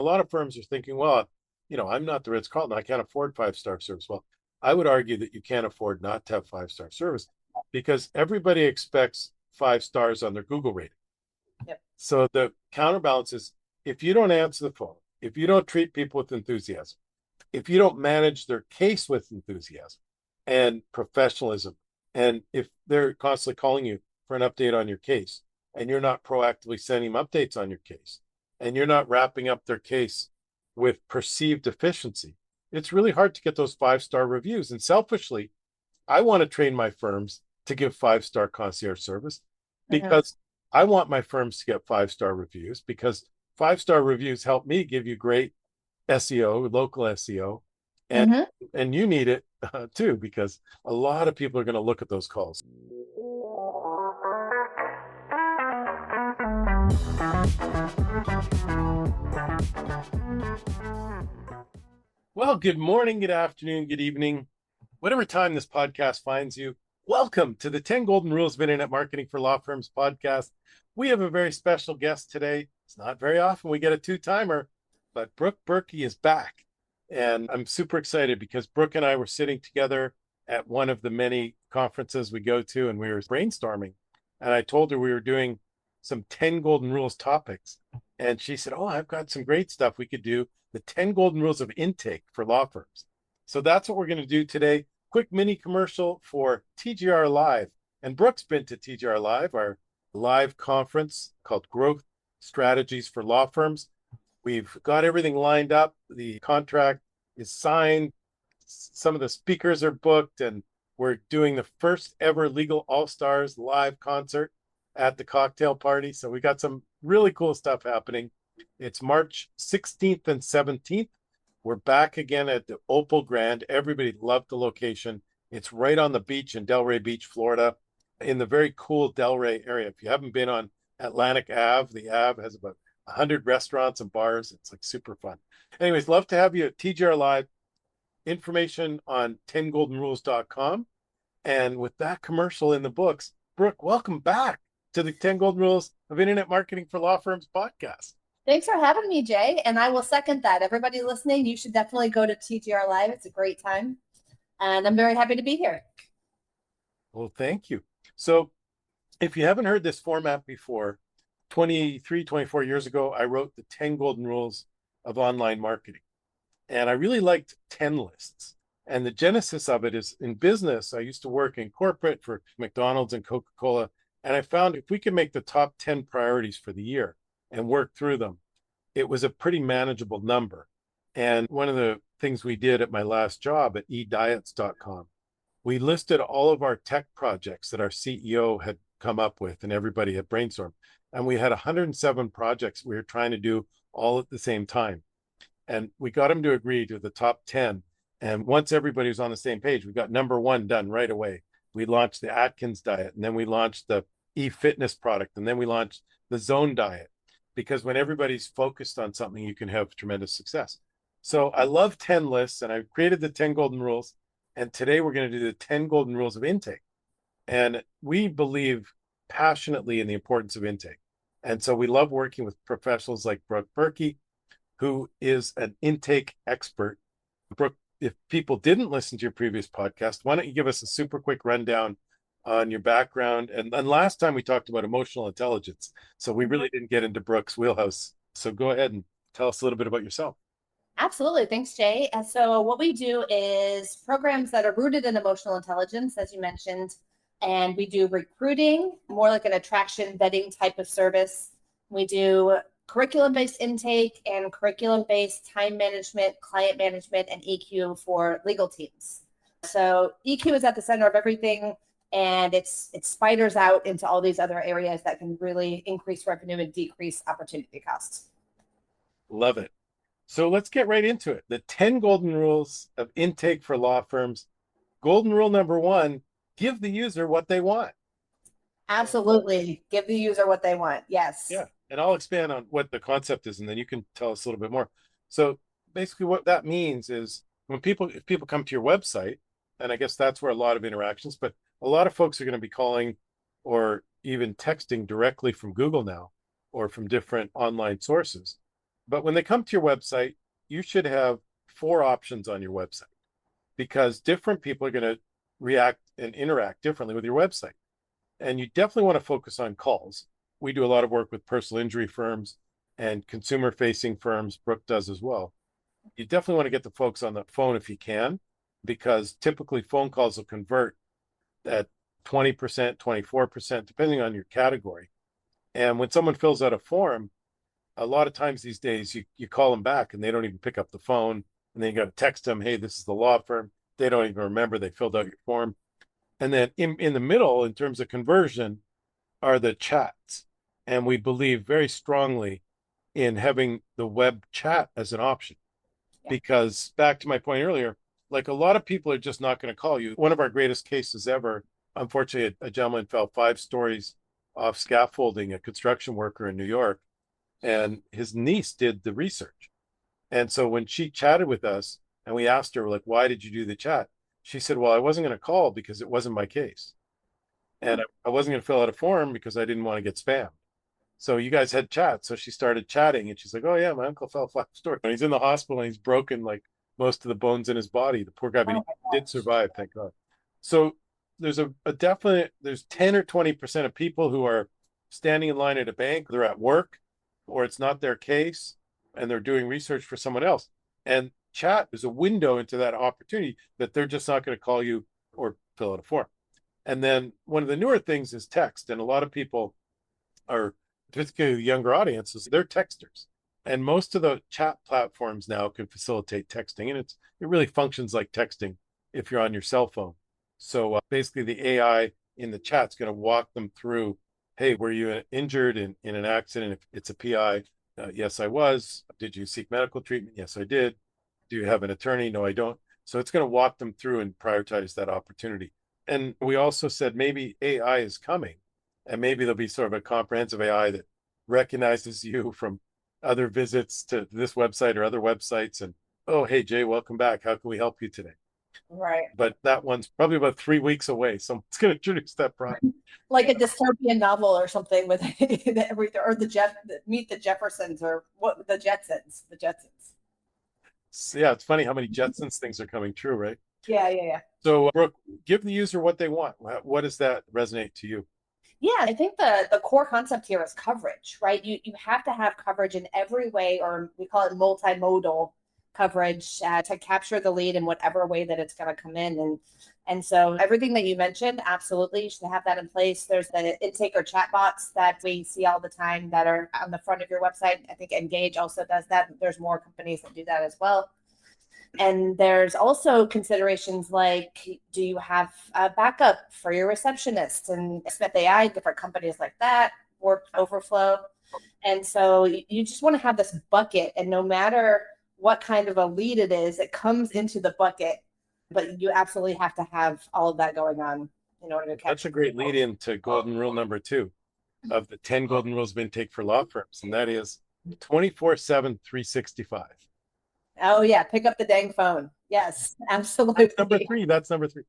A lot of firms are thinking, well, I'm not the Ritz-Carlton. I can't afford five-star service. Well, I would argue that you can't afford not to have five-star service because everybody expects 5 stars on their Google rating. Yep. So the counterbalance is if you don't answer the phone, if you don't treat people with enthusiasm, if you don't manage their case with enthusiasm and professionalism, and if they're constantly calling you for an update on your case, and you're not proactively sending them updates on your case, and you're not wrapping up their case with perceived efficiency, it's really hard to get those 5-star reviews. And selfishly, I want to train my firms to give 5-star concierge service Mhm. because I want my firms to get 5-star reviews because 5-star reviews help me give you great SEO, local SEO, and Mhm. and you need it too because a lot of people are going to look at those calls. Well, good morning, good afternoon, good evening, whatever time this podcast finds you. Welcome to the 10 Golden Rules of Internet Marketing for Law Firms podcast. We have a very special guest today. It's not very often we get a two-timer, but Brooke Birkey is back. And I'm super excited because Brooke and I were sitting together at one of the many conferences we go to, and we were brainstorming. And I told her we were doing some 10 Golden Rules topics. And she said, oh, I've got some great stuff we could do, the 10 Golden Rules of Intake for law firms. So that's what we're going to do today. Quick mini commercial for TGR Live. And Brooke's been to TGR Live, our live conference called Growth Strategies for Law Firms. We've got everything lined up. The contract is signed. Some of the speakers are booked, and we're doing the first ever Legal All Stars live concert at the cocktail party. So we got some really cool stuff happening. It's March 16th and 17th. We're back again at the Opal Grand. Everybody loved the location. It's right on the beach in Delray Beach, Florida, in the very cool Delray area. If you haven't been on Atlantic Ave, the Ave has about 100 restaurants and bars. It's like super fun. Anyways, love to have you at TGR Live. Information on 10goldenrules.com. And with that commercial in the books, Brooke, welcome back to the 10 Golden Rules of Internet Marketing for Law Firms podcast. Thanks for having me, Jay. And I will second that. Everybody listening, you should definitely go to TGR Live. It's a great time. And I'm very happy to be here. Well, thank you. So if you haven't heard this format before, 23, 24 years ago, I wrote the 10 Golden Rules of Online Marketing. And I really liked 10 lists. And the genesis of it is in business. I used to work in corporate for McDonald's and Coca-Cola. And I found if we could make the top 10 priorities for the year and work through them, it was a pretty manageable number. And one of the things we did at my last job at ediets.com, we listed all of our tech projects that our CEO had come up with and everybody had brainstormed. And we had 107 projects we were trying to do all at the same time. And we got them to agree to the top 10. And once everybody was on the same page, we got number 1 done right away. We launched the Atkins diet, and then we launched the e-fitness product, and then we launched the Zone diet. Because when everybody's focused on something, you can have tremendous success. So I love 10 lists, and I created the 10 golden rules. And today we're going to do the 10 golden rules of intake. And we believe passionately in the importance of intake. And so we love working with professionals like Brooke Birkey, who is an intake expert. Brooke, if people didn't listen to your previous podcast, why don't you give us a super quick rundown on your background? And last time we talked about emotional intelligence, so we really didn't get into Brooke's wheelhouse. So go ahead and tell us a little bit about yourself. Absolutely. Thanks, Jay. And so what we do is programs that are rooted in emotional intelligence, as you mentioned, and we do recruiting, more like an attraction vetting type of service. We do curriculum-based intake and curriculum-based time management, client management, and EQ for legal teams. So EQ is at the center of everything, and it spiders out into all these other areas that can really increase revenue and decrease opportunity costs. Love it. So let's get right into it. The 10 golden rules of intake for law firms. Golden rule number 1, give the user what they want. Absolutely. Give the user what they want. Yes. Yeah. And I'll expand on what the concept is, and then you can tell us a little bit more. So basically what that means is if people come to your website, and I guess that's where a lot of interactions, but a lot of folks are going to be calling or even texting directly from Google now or from different online sources. But when they come to your website, you should have 4 options on your website, because different people are going to react and interact differently with your website. And you definitely want to focus on calls. We do a lot of work with personal injury firms and consumer facing firms. Brooke does as well. You definitely want to get the folks on the phone if you can, because typically phone calls will convert at 20%, 24%, depending on your category. And when someone fills out a form, a lot of times these days you call them back and they don't even pick up the phone. And then you got to text them, hey, this is the law firm. They don't even remember they filled out your form. And then in the middle, in terms of conversion, are the chats. And we believe very strongly in having the web chat as an option. Because back to my point earlier, like a lot of people are just not going to call you. One of our greatest cases ever, unfortunately, a gentleman fell 5 stories off scaffolding, a construction worker in New York, and his niece did the research. And so when she chatted with us and we asked her, like, why did you do the chat? She said, well, I wasn't going to call because it wasn't my case. And I wasn't going to fill out a form because I didn't want to get spammed. So you guys had chat. So she started chatting and she's like, oh, yeah, my uncle fell 5 stories. And he's in the hospital and he's broken like most of the bones in his body. The poor guy, but he did survive, thank God. So there's a definite, there's 10 or 20% of people who are standing in line at a bank, they're at work, or it's not their case, and they're doing research for someone else. And chat is a window into that opportunity that they're just not going to call you or fill out a form. And then one of the newer things is text. And a lot of people are, particularly the younger audiences, they're texters. And most of the chat platforms now can facilitate texting. And it really functions like texting if you're on your cell phone. So basically the AI in the chat's going to walk them through, hey, were you injured in an accident? If it's a PI, yes, I was. Did you seek medical treatment? Yes, I did. Do you have an attorney? No, I don't. So it's going to walk them through and prioritize that opportunity. And we also said maybe AI is coming, and maybe there'll be sort of a comprehensive AI that recognizes you from other visits to this website or other websites. And, oh, hey, Jay, welcome back. How can we help you today? Right. But that one's probably about 3 weeks away. Someone's going to introduce that product. Like a dystopian novel or something with everything, or Meet the Jeffersons, or what, the Jetsons. So, yeah, it's funny how many Jetsons things are coming true, right? Yeah. So, Brooke, give the user what they want. What does that resonate to you? Yeah, I think the core concept here is coverage, right? You have to have coverage in every way, or we call it multimodal coverage, to capture the lead in whatever way that it's going to come in. And so everything that you mentioned, absolutely, you should have that in place. There's the intake or chat bots that we see all the time that are on the front of your website. I think Engage also does that. There's more companies that do that as well. And there's also considerations like, do you have a backup for your receptionist? And Smith.ai, different companies like that, work overflow. And so you just want to have this bucket, and no matter what kind of a lead it is, it comes into the bucket. But you absolutely have to have all of that going on in order to catch. That's a great lead into golden rule number 2 of the 10 golden rules of intake for law firms. And that is 24/7, 365. Oh yeah, pick up the dang phone. Yes, absolutely. That's number 3. That's number 3.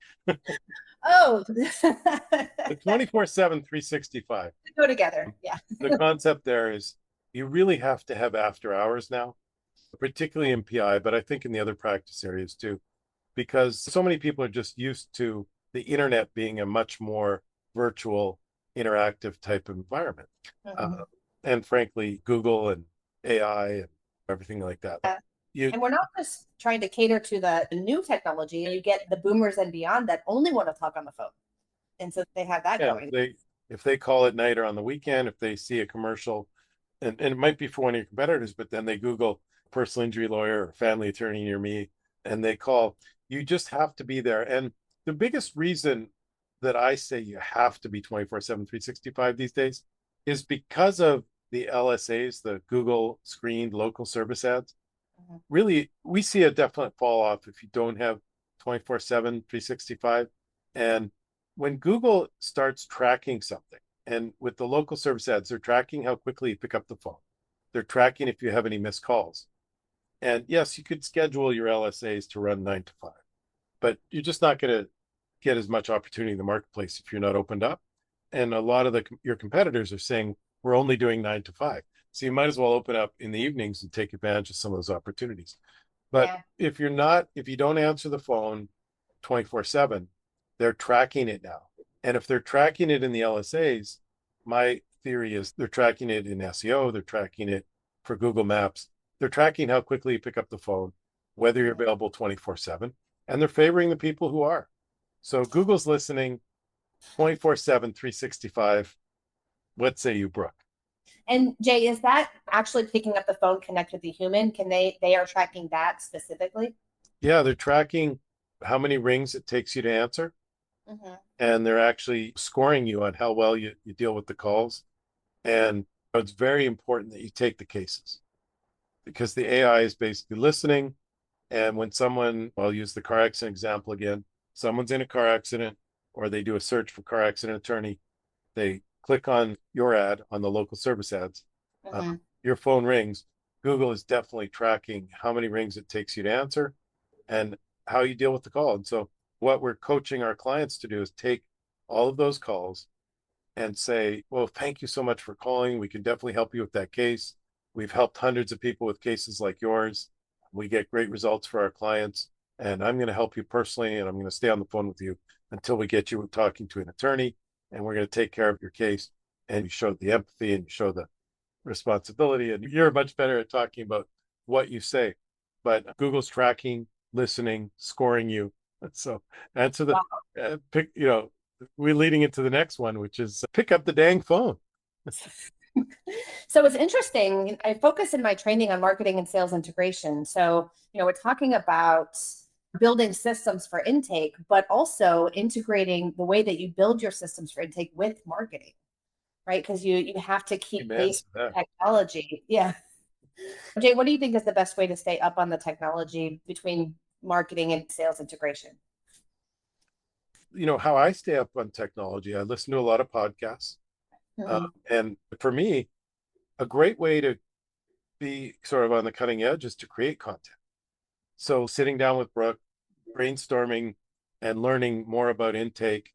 Oh, The 24/7, 365. go together. Yeah. The concept there is you really have to have after hours now, particularly in PI, but I think in the other practice areas too, because so many people are just used to the internet being a much more virtual, interactive type of environment. Mhm. And frankly, Google and AI and everything like that. And we're not just trying to cater to the new technology. You get the boomers and beyond that only want to talk on the phone. And so they have that going. If they call at night or on the weekend, if they see a commercial, and it might be for one of your competitors, but then they Google personal injury lawyer or family attorney near me, and they call, you just have to be there. And the biggest reason that I say you have to be 24/7, 365 these days is because of the LSAs, the Google screened local service ads. Really, we see a definite fall off if you don't have 24/7, 365. And when Google starts tracking something, and with the local service ads, they're tracking how quickly you pick up the phone. They're tracking if you have any missed calls. And yes, you could schedule your LSAs to run 9 to 5, but you're just not going to get as much opportunity in the marketplace if you're not opened up. And a lot of your competitors are saying, we're only doing 9 to 5. So you might as well open up in the evenings and take advantage of some of those opportunities. But Yeah. if you don't answer the phone 24/7, they're tracking it now. And if they're tracking it in the LSAs, my theory is they're tracking it in SEO, they're tracking it for Google Maps, they're tracking how quickly you pick up the phone, whether you're available 24/7, and they're favoring the people who are. So Google's listening 24/7, 365. What say you, Brooke? And Jay, is that actually picking up the phone connect with the human? Can they are tracking that specifically? Yeah, they're tracking how many rings it takes you to answer, Mm-hmm. and they're actually scoring you on how well you deal with the calls. And it's very important that you take the cases because the AI is basically listening. And when someone, I'll use the car accident example again, someone's in a car accident or they do a search for car accident attorney, they click on your ad on the local service ads, Mm-hmm. your phone rings. Google is definitely tracking how many rings it takes you to answer and how you deal with the call. And so what we're coaching our clients to do is take all of those calls and say, well, thank you so much for calling. We can definitely help you with that case. We've helped hundreds of people with cases like yours. We get great results for our clients. And I'm going to help you personally. And I'm going to stay on the phone with you until we get you talking to an attorney. And we're going to take care of your case. And you show the empathy and you show the responsibility. And you're much better at talking about what you say. But Google's tracking, listening, scoring you. So answer the pick, we're leading into the next one, which is pick up the dang phone. So it's interesting. I focus in my training on marketing and sales integration. So, we're talking about building systems for intake, but also integrating the way that you build your systems for intake with marketing, right? Because you have to keep Amen pace to that. with technology. Yeah. Jay, what do you think is the best way to stay up on the technology between marketing and sales integration? How I stay up on technology, I listen to a lot of podcasts. Mhm. And for me, a great way to be sort of on the cutting edge is to create content. So sitting down with Brooke, brainstorming and learning more about intake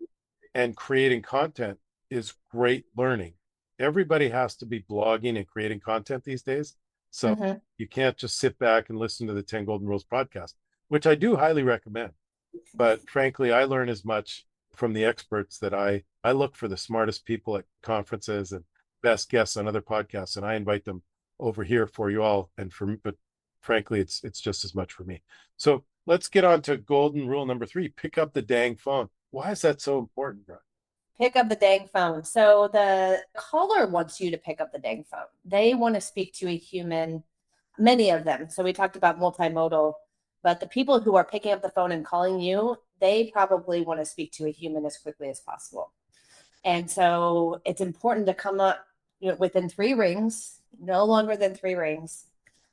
and creating content is great learning. Everybody has to be blogging and creating content these days. So Mhm. you can't just sit back and listen to the 10 Golden Rules podcast, which I do highly recommend. But frankly, I learn as much from the experts that I look for the smartest people at conferences and best guests on other podcasts, and I invite them over here for you all. And for me, but frankly, it's just as much for me. So let's get on to golden rule number 3: pick up the dang phone. Why is that so important, Brian? Pick up the dang phone. So the caller wants you to pick up the dang phone. They want to speak to a human, many of them. So we talked about multimodal, but the people who are picking up the phone and calling you, they probably want to speak to a human as quickly as possible. And so it's important to come up, within 3 rings, no longer than 3 rings.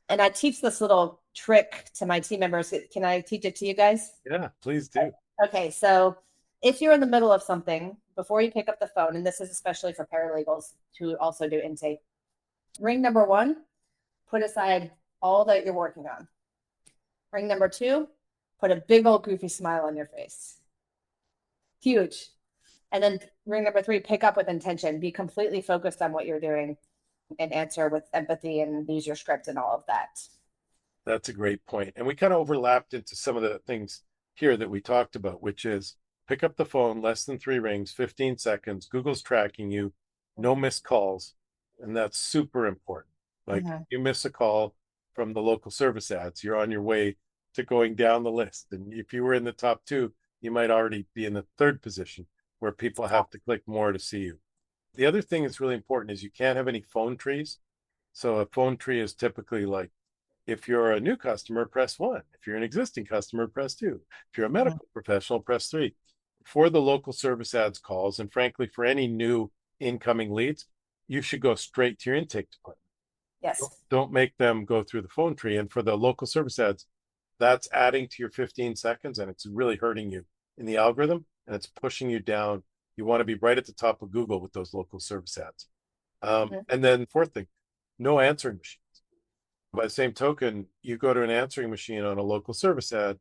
And I teach this little trick to my team members. Can I teach it to you guys? Yeah, please do. Okay, so if you're in the middle of something, before you pick up the phone, and this is especially for paralegals who also do intake, ring number 1, put aside all that you're working on. Ring number 2, put a big old goofy smile on your face. Huge. And then ring number 3, pick up with intention. Be completely focused on what you're doing and answer with empathy and use your script and all of that. That's a great point. And we kind of overlapped into some of the things here that we talked about, which is pick up the phone, less than 3 rings, 15 seconds. Google's tracking you, no missed calls. And that's super important. Like you miss a call from the local service ads, you're on your way to going down the list. And if you were in the top 2, you might already be in the 3rd position where people have to click more to see you. The other thing that's really important is you can't have any phone trees. So a phone tree is typically like, if you're a new customer, press 1. If you're an existing customer, press 2. If you're a medical professional, press 3. For the local service ads calls, and frankly, for any new incoming leads, you should go straight to your intake department. Yes. Don't make them go through the phone tree. And for the local service ads, that's adding to your 15 seconds and it's really hurting you in the algorithm and it's pushing you down. You want to be right at the top of Google with those local service ads. And then 4th thing, no answering machines. By the same token, you go to an answering machine on a local service ad,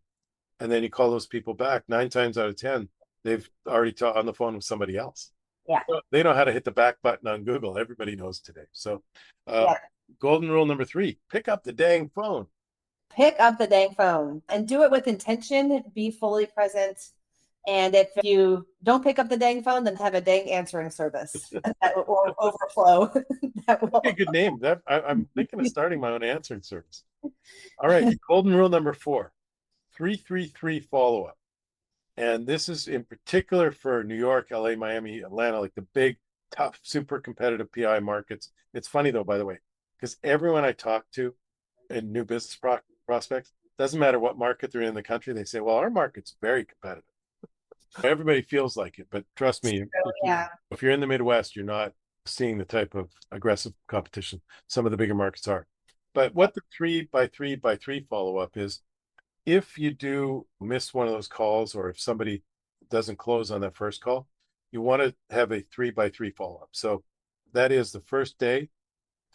and then you call those people back. 9 times out of 10, they've already on the phone with somebody else. Yeah. They know how to hit the back button on Google. Everybody knows today. So Yeah. golden rule number 3, pick up the dang phone. Pick up the dang phone and do it with intention. Be fully present. And if you don't pick up the dang phone, then have a dang answering service or overflow. That That'd be a will. good name. I'm thinking of starting my own answering service. All right, golden rule number 4, 333 follow-up. And this is in particular for New York, LA, Miami, Atlanta, like the big, tough, super competitive PI markets. It's funny though, by the way, because everyone I talk to in new business prospects, doesn't matter what market they're in the country, they say, well, our market's very competitive. Everybody feels like it, but trust me, Yeah. if you're in the Midwest, you're not seeing the type of aggressive competition some of the bigger markets are. But what the 3x3x3 follow-up is, if you do miss one of those calls, or if somebody doesn't close on that first call, you want to have a 3x3 follow-up. So that is the first day,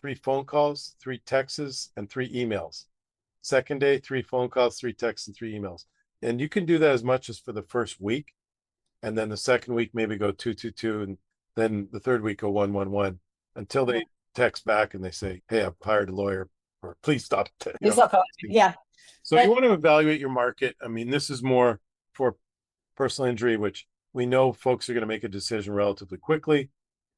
3 phone calls, 3 texts, and 3 emails. Second day, 3 phone calls, 3 texts, and 3 emails. And you can do that as much as for the first week. And then the second week, maybe go 2, 2, 2. And then the third week, go 1, 1, 1, until they text back and they say, hey, I've hired a lawyer, or please stop. Yeah. So you want to evaluate your market. I mean, this is more for personal injury, which we know folks are going to make a decision relatively quickly.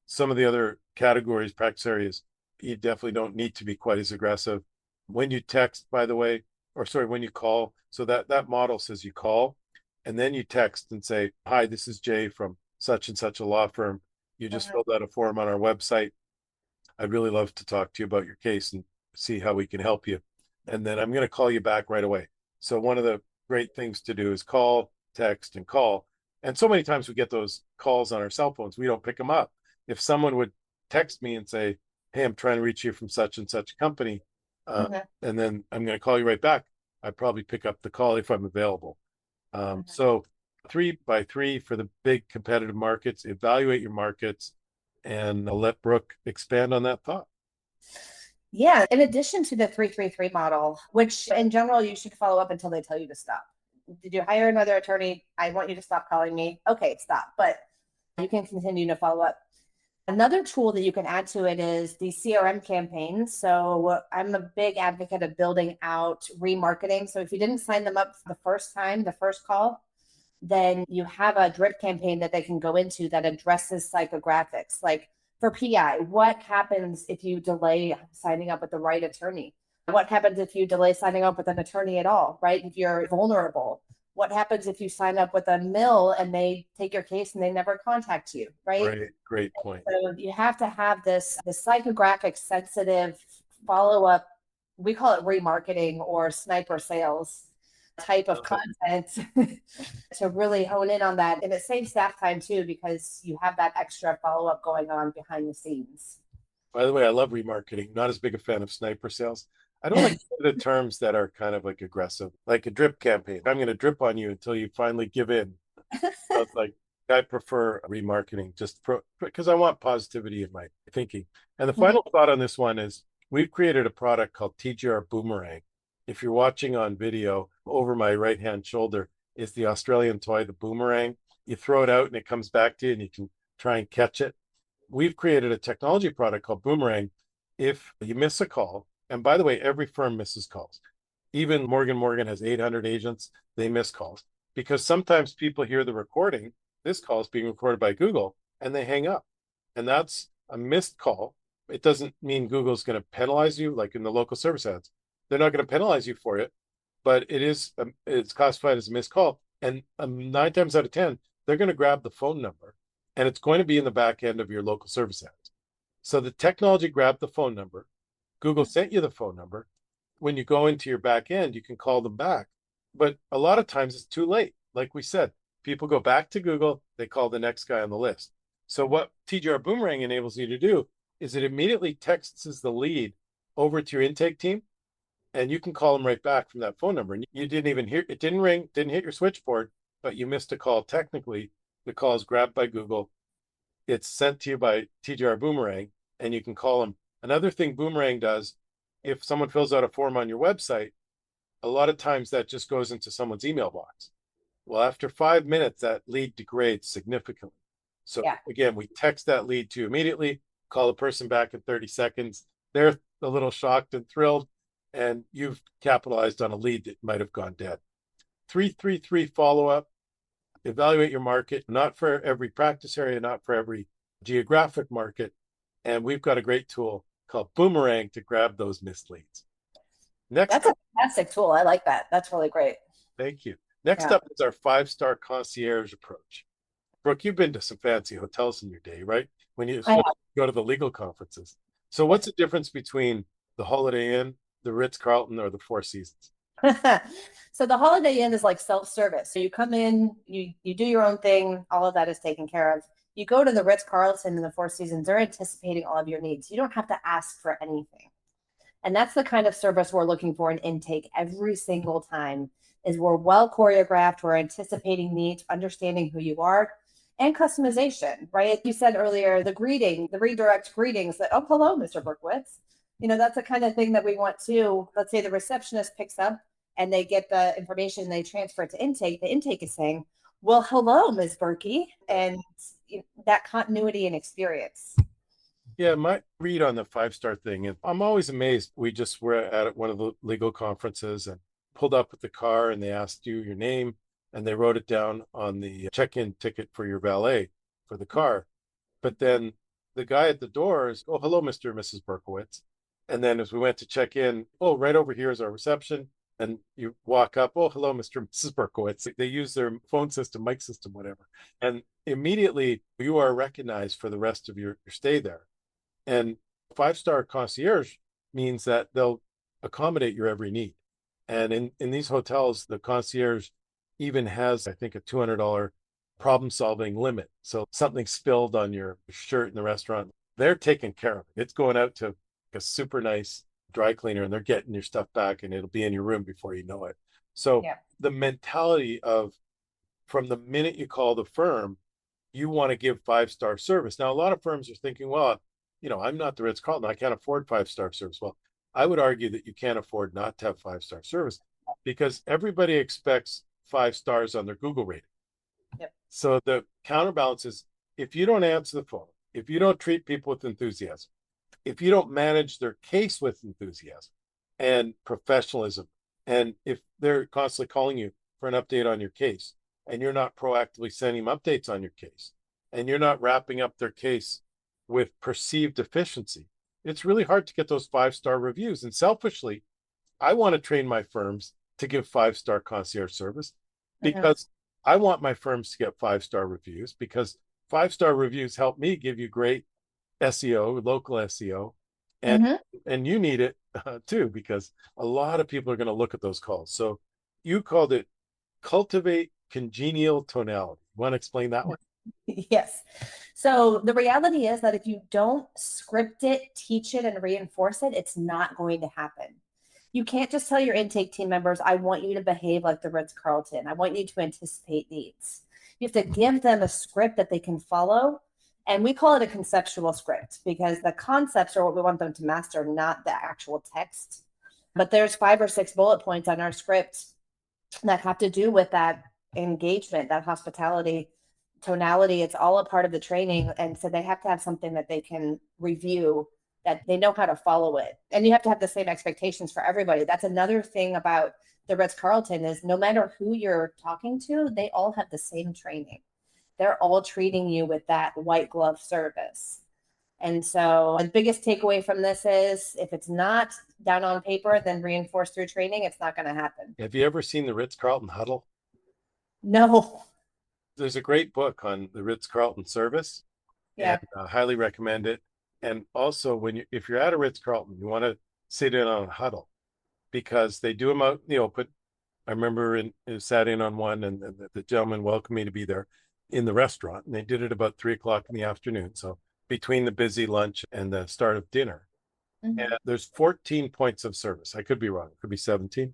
Some of the other categories, practice areas, you definitely don't need to be quite as aggressive. When you text, by the way, or sorry, when you call, so that model says you call, and then you text and say, hi, this is Jay from such and such a law firm. You just filled out a form on our website. I'd really love to talk to you about your case and see how we can help you. And then I'm going to call you back right away. So one of the great things to do is call, text, and call. And so many times we get those calls on our cell phones, we don't pick them up. If someone would text me and say, hey, I'm trying to reach you from such and such company, and then I'm going to call you right back, I'd probably pick up the call if I'm available. So 3x3 for the big competitive markets, evaluate your markets, and I'll let Brooke expand on that thought. Yeah. In addition to the 333 model, which in general, you should follow up until they tell you to stop. Did you hire another attorney? I want you to stop calling me. Okay, stop. But you can continue to follow up. Another tool that you can add to it is the CRM campaigns. So I'm a big advocate of building out remarketing. So if you didn't sign them up the first time, the first call, then you have a drip campaign that they can go into that addresses psychographics. Like for PI, what happens if you delay signing up with the right attorney? What happens if you delay signing up with an attorney at all, right? If you're vulnerable, what happens if you sign up with a mill and they take your case and they never contact you, right? Great point. So you have to have this psychographic sensitive follow-up. We call it remarketing or sniper sales type of content to really hone in on that. And it saves staff time too, because you have that extra follow-up going on behind the scenes. By the way, I love remarketing. Not as big a fan of sniper sales. I don't like the terms that are kind of like aggressive, like a drip campaign. I'm going to drip on you until you finally give in. So it's like, I prefer remarketing just because I want positivity in my thinking. And the final thought on this one is, we've created a product called TGR Boomerang. If you're watching on video, over my right-hand shoulder is the Australian toy, the boomerang. You throw it out and it comes back to you and you can try and catch it. We've created a technology product called Boomerang. If you miss a call, and by the way, every firm misses calls. Even Morgan has 800 agents, they miss calls. Because sometimes people hear the recording, this call is being recorded by Google, and they hang up. And that's a missed call. It doesn't mean Google's going to penalize you, like in the local service ads. They're not going to penalize you for it, but it's classified as a missed call. And 9 times out of 10, they're going to grab the phone number, and it's going to be in the back end of your local service ads. So the technology grabbed the phone number. Google sent you the phone number. When you go into your back end, you can call them back. But a lot of times it's too late. Like we said, people go back to Google, they call the next guy on the list. So what TGR Boomerang enables you to do is it immediately texts the lead over to your intake team, and you can call them right back from that phone number. And you didn't even hear, it didn't ring, didn't hit your switchboard, but you missed a call. Technically, the call is grabbed by Google. It's sent to you by TGR Boomerang, and you can call them. Another thing Boomerang does, if someone fills out a form on your website, a lot of times that just goes into someone's email box. Well, after 5 minutes, that lead degrades significantly. So again, we text that lead to you immediately, call the person back in 30 seconds. They're a little shocked and thrilled, and you've capitalized on a lead that might have gone dead. 333 follow-up, evaluate your market, not for every practice area, not for every geographic market. And we've got a great tool called Boomerang to grab those missed leads. Next That's up, a fantastic tool. I like that. That's really great. thank you. Next Yeah. up is our 5-star concierge approach. Brooke, you've been to some fancy hotels in your day, right? When you I go to the legal conferences. So what's the difference between the Holiday Inn, the Ritz-Carlton, or the Four Seasons? So the Holiday Inn is like self-service. So you come in, you do your own thing, all of that is taken care of. You go to the Ritz-Carlton and the Four Seasons, they're anticipating all of your needs. You don't have to ask for anything. And that's the kind of service we're looking for in intake every single time is we're well choreographed, we're anticipating needs, understanding who you are, and customization, right? You said earlier, the greeting, the redirect greetings that, oh, hello, Mr. Berkowitz. That's the kind of thing that we want to, let's say the receptionist picks up and they get the information, they transfer it to intake. The intake is saying, well, hello, Ms. Berkey, and that continuity and experience. Yeah, my read on the 5-star thing, and I'm always amazed. We just were at one of the legal conferences and pulled up with the car, and they asked you your name, and they wrote it down on the check-in ticket for your valet for the car. But then the guy at the door is, oh, hello, Mr. and Mrs. Berkowitz. And then as we went to check in, oh, right over here is our reception. And you walk up, oh, hello, Mr. and Mrs. Berkowitz. They use their phone system, mic system, whatever. And immediately you are recognized for the rest of your stay there. And 5-star concierge means that they'll accommodate your every need. And in these hotels, the concierge even has, I think, a $200 problem-solving limit. So something spilled on your shirt in the restaurant, they're taking care of it. It's going out to a super nice dry cleaner and they're getting your stuff back and it'll be in your room before you know it. So Yeah. the mentality of from the minute you call the firm, you want to give 5-star service. Now, a lot of firms are thinking, well, I'm not the Ritz-Carlton. I can't afford 5-star service. Well, I would argue that you can't afford not to have 5-star service because everybody expects 5 stars on their Google rating. Yep. So the counterbalance is if you don't answer the phone, if you don't treat people with enthusiasm, if you don't manage their case with enthusiasm and professionalism, and if they're constantly calling you for an update on your case, and you're not proactively sending them updates on your case, and you're not wrapping up their case with perceived efficiency, it's really hard to get those 5-star reviews. And selfishly, I want to train my firms to give 5-star concierge service because I want my firms to get 5-star reviews because 5-star reviews help me give you great SEO, local SEO, and you need it too because a lot of people are going to look at those calls. So you called it cultivate congenial tonality. You want to explain that one? Yes. So the reality is that if you don't script it, teach it, and reinforce it, it's not going to happen. You can't just tell your intake team members, I want you to behave like the Ritz-Carlton. I want you to anticipate needs. You have to give them a script that they can follow. And we call it a conceptual script because the concepts are what we want them to master, not the actual text. But there's 5 or 6 bullet points on our script that have to do with that engagement, that hospitality, tonality. It's all a part of the training. And so they have to have something that they can review, that they know how to follow it. And you have to have the same expectations for everybody. That's another thing about the Ritz-Carlton is no matter who you're talking to, they all have the same training. They're all treating you with that white glove service. And so the biggest takeaway from this is if it's not down on paper, then reinforced through training, it's not going to happen. Have you ever seen the Ritz-Carlton huddle? No. There's a great book on the Ritz-Carlton service. Yeah. And I highly recommend it. And also if you're at a Ritz-Carlton, you want to sit in on a huddle because they do them out in the open. I remember sat in on one and the gentleman welcomed me to be there in the restaurant. And they did it about 3:00 in the afternoon. So between the busy lunch and the start of dinner. And there's 14 points of service. I could be wrong. It could be 17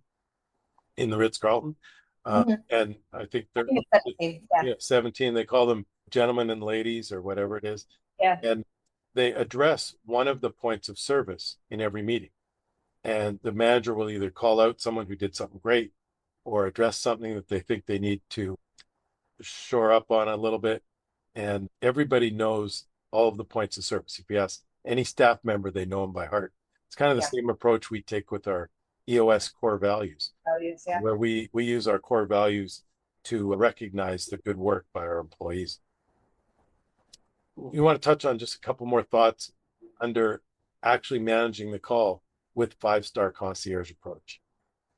in the Ritz-Carlton. And I think they're 17. Yeah. 17. They call them gentlemen and ladies or whatever it is. Yeah. And they address one of the points of service in every meeting. And the manager will either call out someone who did something great or address something that they think they need to shore up on a little bit. And everybody knows all of the points of service. If you ask any staff member, they know them by heart. It's kind of the Yeah. same approach we take with our EOS core values, Values, yeah. where we use our core values to recognize the good work by our employees. You want to touch on just a couple more thoughts under actually managing the call with five-star concierge approach?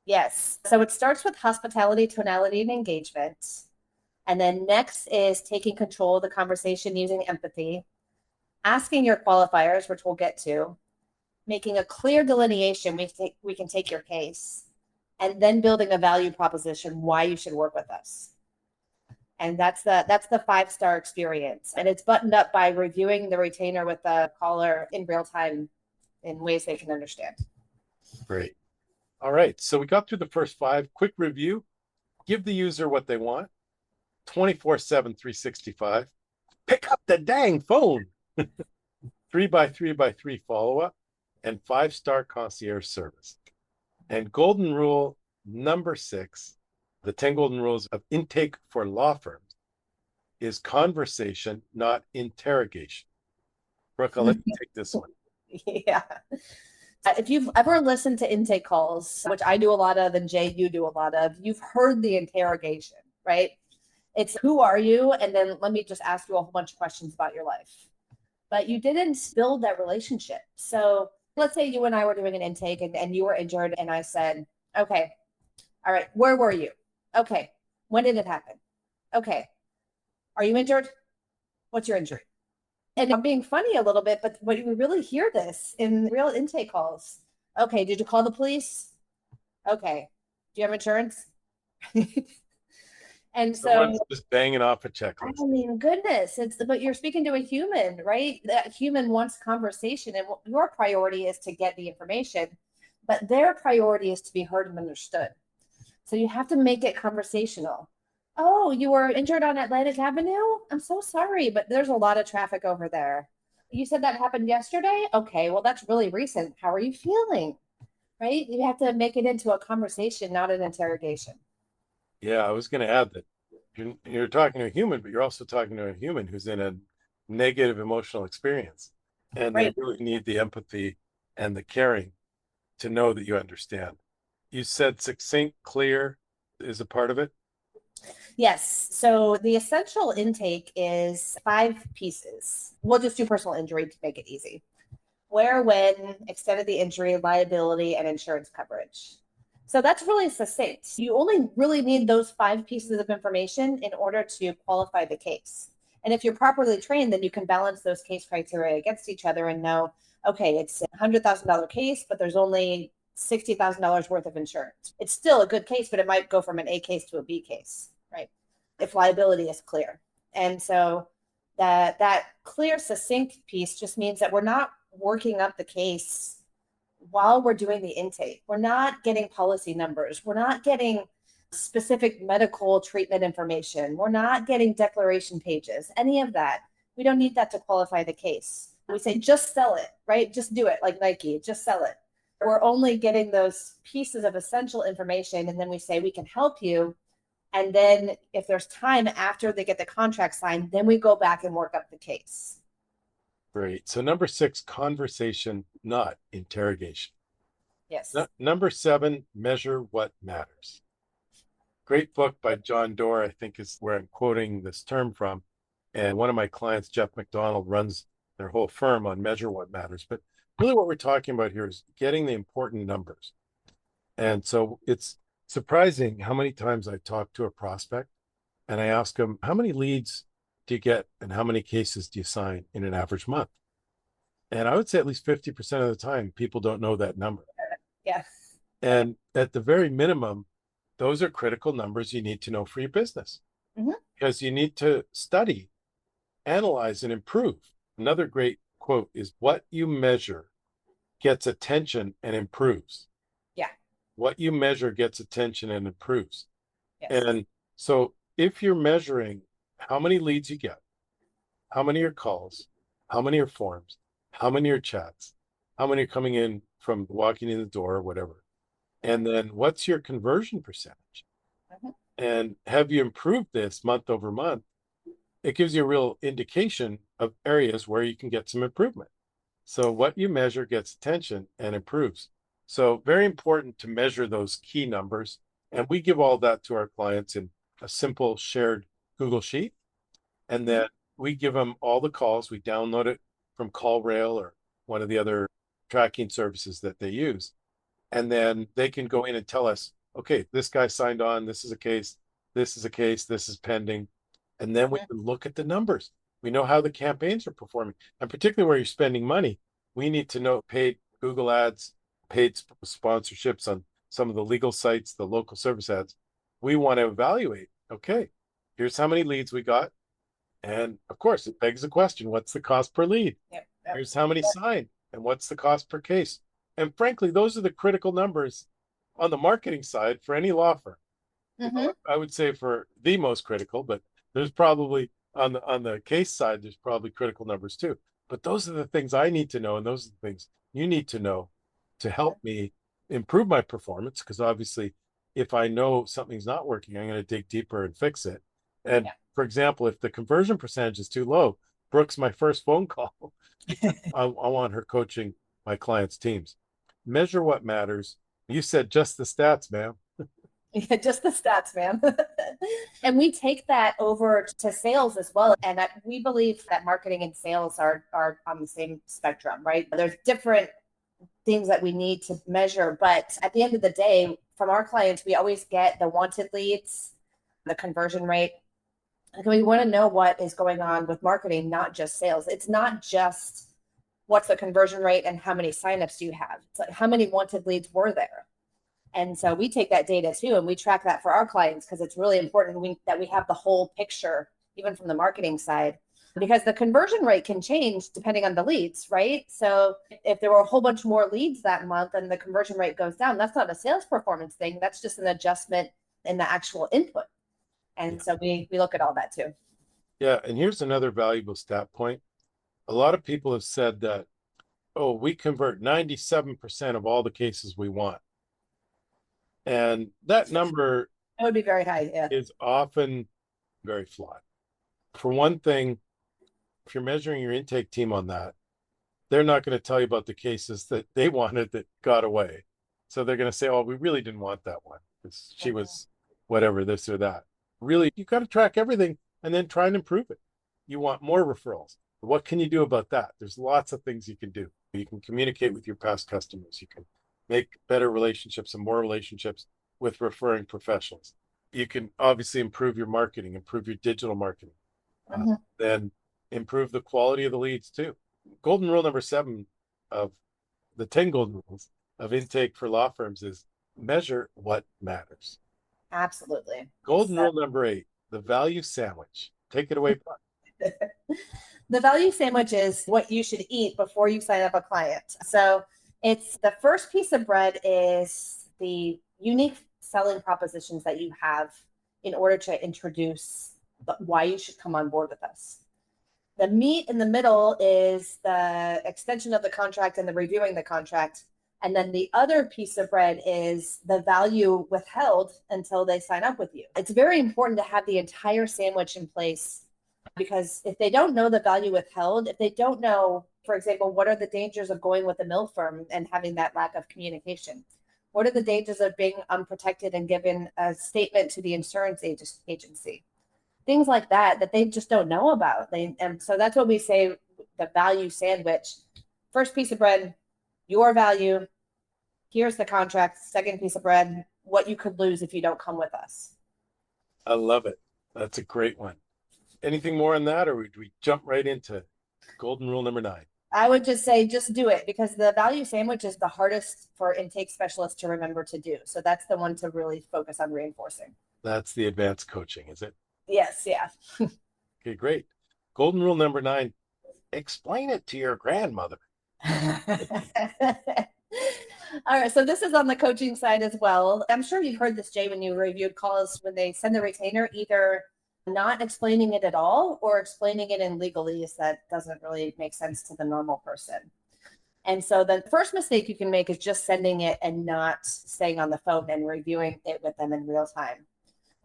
Yes. So it starts with hospitality, tonality, and engagement. And then next is taking control of the conversation using empathy, asking your qualifiers, which we'll get to, making a clear delineation we can take your case, and then building a value proposition why you should work with us. And that's the five-star experience. And it's buttoned up by reviewing the retainer with the caller in real time in ways they can understand. Great. All right. So we got through the first 5. Quick review. Give the user what they want. 24/7, 365. Pick up the dang phone. 3x3x3 follow-up and 5-star concierge service. And golden rule number 6, the 10 golden rules of intake for law firms, is conversation, not interrogation. Brooke, I'll let you take this one. Yeah. If you've ever listened to intake calls, which I do a lot of, and Jay, you do a lot of, you've heard the interrogation, right? It's who are you? And then let me just ask you a whole bunch of questions about your life. But you didn't build that relationship. So let's say you and I were doing an intake and you were injured, and I said, okay, all right, where were you? Okay, when did it happen? Okay, are you injured? What's your injury? And I'm being funny a little bit, but we really hear this in real intake calls. Okay, did you call the police? Okay, do you have insurance? And so Someone's just banging off a checklist. I mean, goodness, but you're speaking to a human, right? That human wants conversation, and your priority is to get the information, but their priority is to be heard and understood. So you have to make it conversational. Oh, you were injured on Atlantic Avenue? I'm so sorry, but there's a lot of traffic over there. You said that happened yesterday? Okay, well, that's really recent. How are you feeling? Right? You have to make it into a conversation, not an interrogation. Yeah, I was going to add that you're talking to a human, but you're also talking to a human who's in a negative emotional experience. And Right. they really need the empathy and the caring to know that you understand. You said succinct, clear is a part of it. Yes. So the essential intake is 5 pieces. We'll just do personal injury to make it easy. Where, when, extent of the injury, liability, and insurance coverage. So that's really succinct. You only really need those 5 pieces of information in order to qualify the case. And if you're properly trained, then you can balance those case criteria against each other and know, okay, it's a $100,000 case, but there's only $60,000 worth of insurance. It's still a good case, but it might go from an A case to a B case, right? If liability is clear. And so that clear, succinct piece just means that we're not working up the case while we're doing the intake. We're not getting policy numbers. We're not getting specific medical treatment information. We're not getting declaration pages, any of that. We don't need that to qualify the case. We say, just sell it, right? Just do it like Nike, just sell it. We're only getting those pieces of essential information. And then we say, we can help you. And then if there's time after they get the contract signed, then we go back and work up the case. Great. So number 6, conversation, not interrogation. Yes. Number 7, measure what matters. Great book by John Doerr, I think is where I'm quoting this term from. And one of my clients, Jeff McDonald, runs their whole firm on measure what matters. But really what we're talking about here is getting the important numbers. And so it's surprising how many times I talk to a prospect and I ask them, how many leads do you get and how many cases do you sign in an average month? And I would say at least 50% of the time, people don't know that number. Yes. And at the very minimum, those are critical numbers you need to know for your business. Mm-hmm. Because you need to study, analyze, and improve. Another great quote is, what you measure gets attention and improves. Yeah. What you measure gets attention and improves. Yes. And so if you're measuring how many leads you get, how many are calls, how many are forms, how many are chats, how many are coming in from walking in the door or whatever, and then what's your conversion percentage? Mhm. And have you improved this month over month? It gives you a real indication of areas where you can get some improvement. So what you measure gets attention and improves. So very important to measure those key numbers. And we give all that to our clients in a simple shared Google Sheet. And then we give them all the calls. We download it from CallRail or one of the other tracking services that they use. And then they can go in and tell us, okay, this guy signed on, this is a case, this is a case, this is pending. And then we can look at the numbers. We know how the campaigns are performing. And particularly where you're spending money, we need to know paid Google ads, paid sponsorships on some of the legal sites, the local service ads. We want to evaluate, okay, here's how many leads we got. And of course, it begs the question, what's the cost per lead? Yep. Here's how many signed, and what's the cost per case? And frankly, those are the critical numbers on the marketing side for any law firm. I would say for the most critical, but there's probably on the case side, there's probably critical numbers too. But those are the things I need to know, and those are the things you need to know to help me improve my performance. Because obviously, if I know something's not working, I'm going to dig deeper and fix it. And for example, if the conversion percentage is too low, Brooke's my first phone call. I want her coaching my clients' teams. Measure what matters. You said just the stats, ma'am. Yeah, just the stats, man. And we take that over to sales as well. And we believe that marketing and sales are on the same spectrum, right? There's different things that we need to measure. But at the end of the day, from our clients, we always get the wanted leads, the conversion rate. And we want to know what is going on with marketing, not just sales. It's not just what's the conversion rate and how many signups do you have. It's like how many wanted leads were there. And so we take that data too, and we track that for our clients because it's really important that we have the whole picture, even from the marketing side, because the conversion rate can change depending on the leads, right? So if there were a whole bunch more leads that month and the conversion rate goes down, that's not a sales performance thing. That's just an adjustment in the actual input. And so we look at all that too. Yeah. And here's another valuable stat point. A lot of people have said that, oh, we convert 97% of all the cases we want. And that number would be very high. Yeah. Is often very flawed. For one thing, if you're measuring your intake team on that, they're not going to tell you about the cases that they wanted that got away. So they're going to say, oh, we really didn't want that one because she was whatever, this or that. Really, you got to track everything and then try and improve it. You want more referrals. What can you do about that? There's lots of things you can do. You can communicate with your past customers. You can make better relationships and more relationships with referring professionals. You can obviously improve your marketing, improve your digital marketing, then improve the quality of the leads too. Golden rule number 7 of the 10 golden rules of intake for law firms is measure what matters. Absolutely. Golden rule number 8, the value sandwich. Take it away, Brooke. The value sandwich is what you should eat before you sign up a client. So it's the first piece of bread is the unique selling propositions that you have in order to introduce why you should come on board with us. The meat in the middle is the extension of the contract and the reviewing the contract. And then the other piece of bread is the value withheld until they sign up with you. It's very important to have the entire sandwich in place because if they don't know the value withheld, if they don't know, for example, what are the dangers of going with a mill firm and having that lack of communication? What are the dangers of being unprotected and given a statement to the insurance agency? Things like that they just don't know about. And so that's what we say, the value sandwich. First piece of bread, your value. Here's the contract. Second piece of bread, what you could lose if you don't come with us. I love it. That's a great one. Anything more on that, or would we jump right into golden rule number 9? I would just say, just do it because the value sandwich is the hardest for intake specialists to remember to do. So that's the one to really focus on reinforcing. That's the advanced coaching, is it? Yes. Yeah. Okay, great. Golden rule number 9, explain it to your grandmother. All right. So this is on the coaching side as well. I'm sure you've heard this, Jay, when you reviewed calls, when they send the retainer, either not explaining it at all or explaining it in legalese that doesn't really make sense to the normal person. And so the first mistake you can make is just sending it and not staying on the phone and reviewing it with them in real time.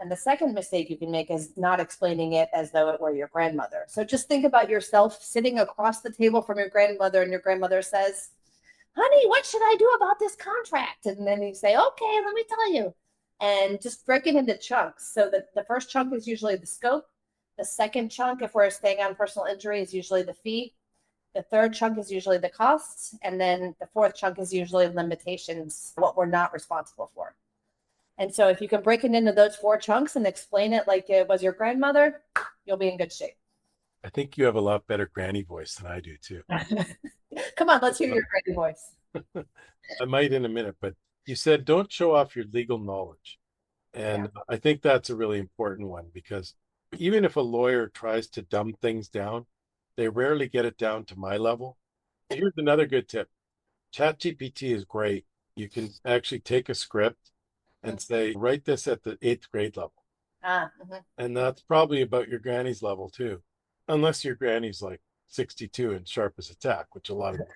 And the second mistake you can make is not explaining it as though it were your grandmother. So just think about yourself sitting across the table from your grandmother, and your grandmother says, "Honey, what should I do about this contract?" And then you say, "Okay, let me tell you." And just break it into chunks. So the first chunk is usually the scope. The second chunk, if we're staying on personal injury, is usually the fee. The third chunk is usually the costs. And then the fourth chunk is usually limitations, what we're not responsible for. And so if you can break it into those four chunks and explain it like it was your grandmother, you'll be in good shape. I think you have a lot better granny voice than I do too. Come on, let's hear your granny voice. I might in a minute, but you said don't show off your legal knowledge. And I think that's a really important one, because even if a lawyer tries to dumb things down, they rarely get it down to my level. Here's another good tip. ChatGPT is great. You can actually take a script and say, write this at the 8th grade level. And that's probably about your granny's level too, unless your granny's like 62 and sharp as a tack, which a lot of them.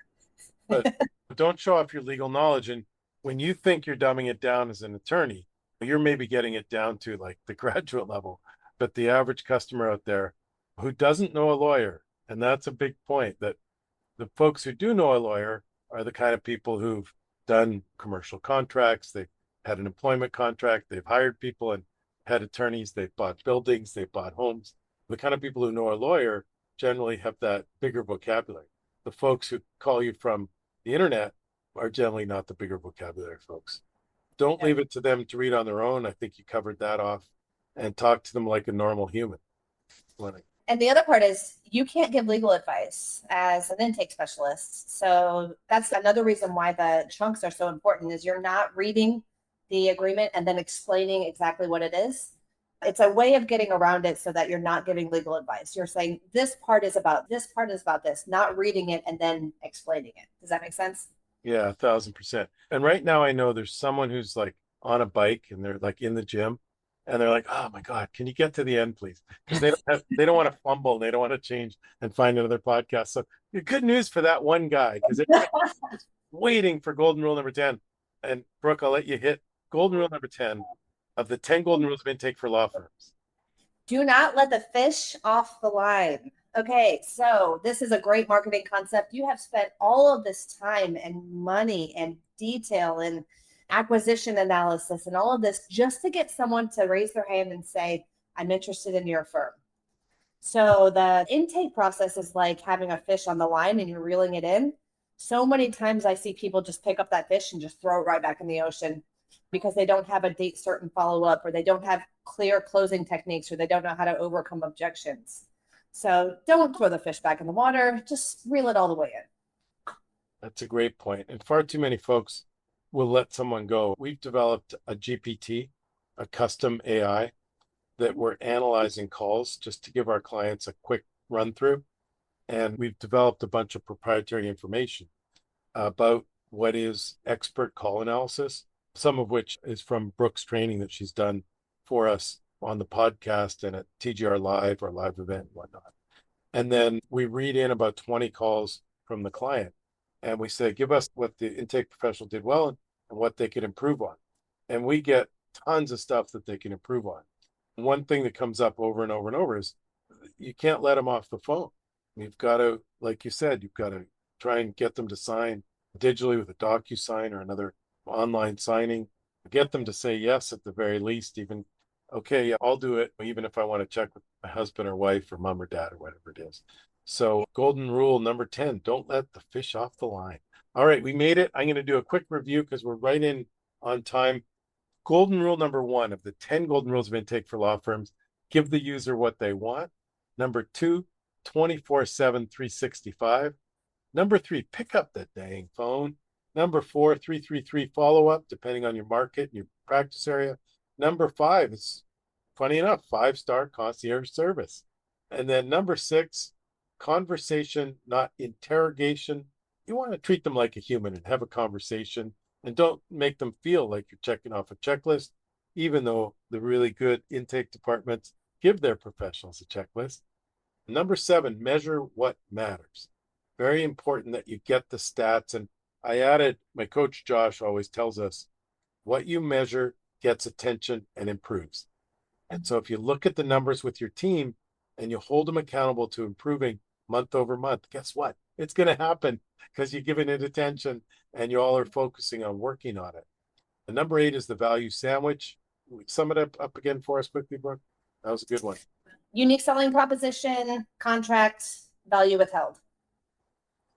But don't show off your legal knowledge. And when you think you're dumbing it down as an attorney, you're maybe getting it down to like the graduate level. But the average customer out there who doesn't know a lawyer, and that's a big point, that the folks who do know a lawyer are the kind of people who've done commercial contracts, they've had an employment contract, they've hired people and had attorneys, they've bought buildings, they've bought homes. The kind of people who know a lawyer generally have that bigger vocabulary. The folks who call you from the internet are generally not the bigger vocabulary folks. Don't leave it to them to read on their own. I think you covered that off, and talk to them like a normal human. And the other part is you can't give legal advice as an intake specialist. So that's another reason why the chunks are so important, is you're not reading the agreement and then explaining exactly what it is. It's a way of getting around it so that you're not giving legal advice. You're saying this part is about this, part is about this, not reading it and then explaining it. Does that make sense? Yeah, 1,000%. And right now I know there's someone who's like on a bike and they're like in the gym and they're like, "Oh my God, can you get to the end, please?" Because they don't want to fumble and they don't want to change and find another podcast. So good news for that one guy, because everybody's waiting for golden rule number 10. And Brooke, I'll let you hit golden rule number 10 of the 10 golden rules of intake for law firms. Do not let the fish off the line. Okay, so this is a great marketing concept. You have spent all of this time and money and detail and acquisition analysis and all of this just to get someone to raise their hand and say, "I'm interested in your firm." So the intake process is like having a fish on the line and you're reeling it in. So many times I see people just pick up that fish and just throw it right back in the ocean because they don't have a date certain follow up, or they don't have clear closing techniques, or they don't know how to overcome objections. So don't throw the fish back in the water, just reel it all the way in. That's a great point. And far too many folks will let someone go. We've developed a GPT, a custom AI, that we're analyzing calls just to give our clients a quick run through. And we've developed a bunch of proprietary information about what is expert call analysis, some of which is from Brooke's training that she's done for us on the podcast and at TGR Live, or live event and whatnot. And then we read in about 20 calls from the client and we say, give us what the intake professional did well and what they could improve on. And we get tons of stuff that they can improve on. One thing that comes up over and over and over is you can't let them off the phone. You've got to, like you said, you've got to try and get them to sign digitally with a DocuSign or another online signing. Get them to say yes at the very least, even, okay, yeah, I'll do it, even if I want to check with my husband or wife or mom or dad or whatever it is. So golden rule number 10, don't let the fish off the line. All right, we made it. I'm going to do a quick review because we're right in on time. Golden rule number 1 of the 10 golden rules of intake for law firms: give the user what they want. Number 2, 24/7, 365. Number 3, pick up the dang phone. Number 4, 333 follow-up, depending on your market and your practice area. Number 5 is, funny enough, 5-star concierge service. And then number 6, conversation, not interrogation. You want to treat them like a human and have a conversation, and don't make them feel like you're checking off a checklist, even though the really good intake departments give their professionals a checklist. Number 7, measure what matters. Very important that you get the stats. And I added, my coach Josh always tells us, what you measure gets attention and improves. And so if you look at the numbers with your team and you hold them accountable to improving month over month, guess what? It's going to happen because you're giving it attention and you all are focusing on working on it. The number 8 is the value sandwich. Sum it up again for us quickly, Brooke. That was a good one. Unique selling proposition, contract, value withheld.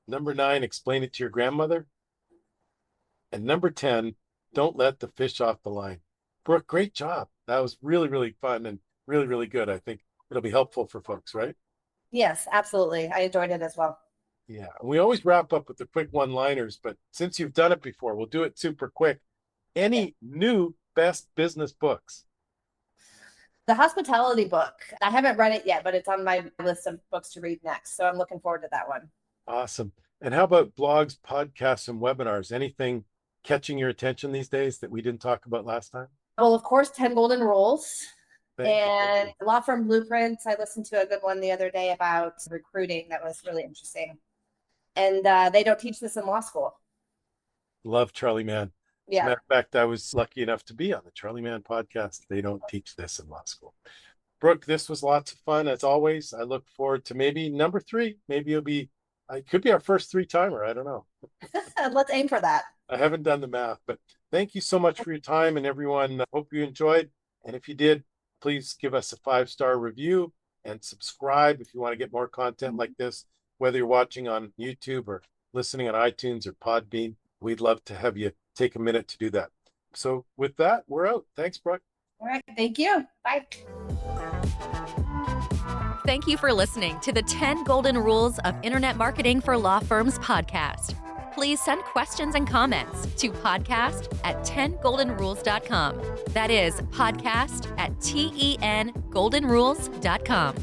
Number 9, explain it to your grandmother. And number 10, don't let the fish off the line. Brooke, great job. That was really, really fun and really, really good. I think it'll be helpful for folks, right? Yes, absolutely. I enjoyed it as well. Yeah. We always wrap up with the quick one-liners, but since you've done it before, we'll do it super quick. Any new best business books? The hospitality book. I haven't read it yet, but it's on my list of books to read next. So I'm looking forward to that one. Awesome. And how about blogs, podcasts, and webinars? Anything catching your attention these days that we didn't talk about last time? Well, of course, 10 Golden Rules. Thank you. Law Firm Blueprints. I listened to a good one the other day about recruiting. That was really interesting. And they don't teach this in law school. Love Charlie Mann. As a Yeah. matter of fact, I was lucky enough to be on the Charlie Mann podcast. They don't teach this in law school. Brooke, this was lots of fun as always. I look forward to maybe number 3. Maybe it could be our first 3-timer. I don't know. Let's aim for that. I haven't done the math, but thank you so much for your time, and everyone. Hope you enjoyed. And if you did, please give us a 5-star review and subscribe if you want to get more content like this, whether you're watching on YouTube or listening on iTunes or Podbean. We'd love to have you take a minute to do that. So with that, we're out. Thanks, Brooke. All right. Thank you. Bye. Thank you for listening to the 10 Golden Rules of Internet Marketing for Law Firms podcast. Please send questions and comments to podcast@10goldenrules.com. That is podcast@tengoldenrules.com.